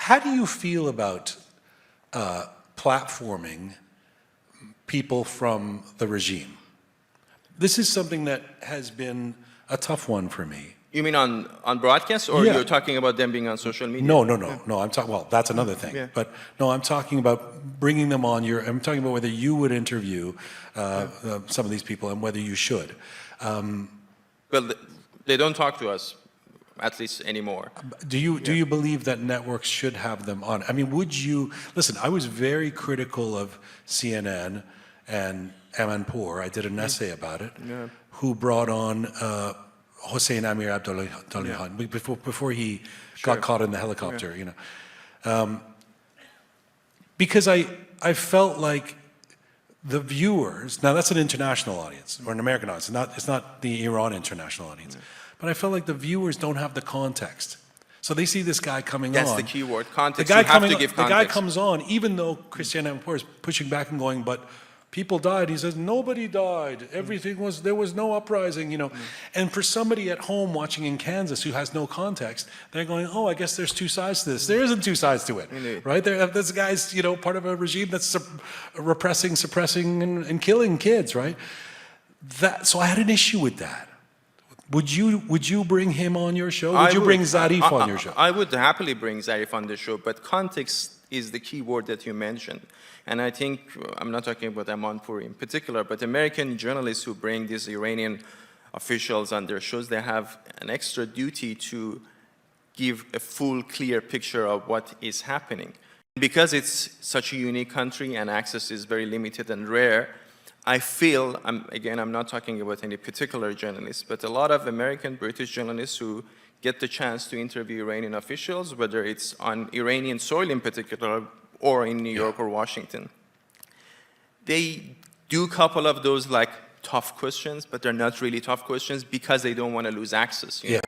How do you feel about platforming people from the regime? This is something that has been a tough one for me. You mean on broadcast, or Yeah. you're talking about them being on social media? No. I'm talking. Well, that's another thing. Yeah. But no, I'm talking about bringing them on your. I'm talking about whether you would interview some of these people and whether you should. Well, they don't talk to us, at least anymore. Do you believe that networks should have them on? I mean, would you listen? I was very critical of CNN and Amanpour. I did an essay about it. Yeah. Who brought on Hossein Amir Abdullahian before he got caught in the helicopter? You know, because I felt like the viewers. Now that's an international audience or an American audience. It's not the Iran international audience. But I felt like the viewers don't have the context. So they see this guy coming on. That's the key word, context. The guy You have coming to give The context. guy comes on, even though Christian Amanpour is pushing back and going, but people died. He says, nobody died. There was no uprising, you know. And for somebody at home watching in Kansas who has no context, they're going, oh, I guess there's two sides to this. There isn't two sides to it, right? This guy's, you know, part of a regime that's repressing, suppressing, and killing kids, right? So I had an issue with that. Would you bring him on your show? Would you bring Zarif on your show? I would happily bring Zarif on the show, but context is the key word that you mentioned. And I think, I'm not talking about Amanpour in particular, but American journalists who bring these Iranian officials on their shows, they have an extra duty to give a full, clear picture of what is happening. Because it's such a unique country and access is very limited and rare, I feel, again, I'm not talking about any particular journalists, but a lot of American, British journalists who get the chance to interview Iranian officials, whether it's on Iranian soil in particular or in New York or Washington. They do a couple of those like tough questions, but they're not really tough questions because they don't want to lose access. You know?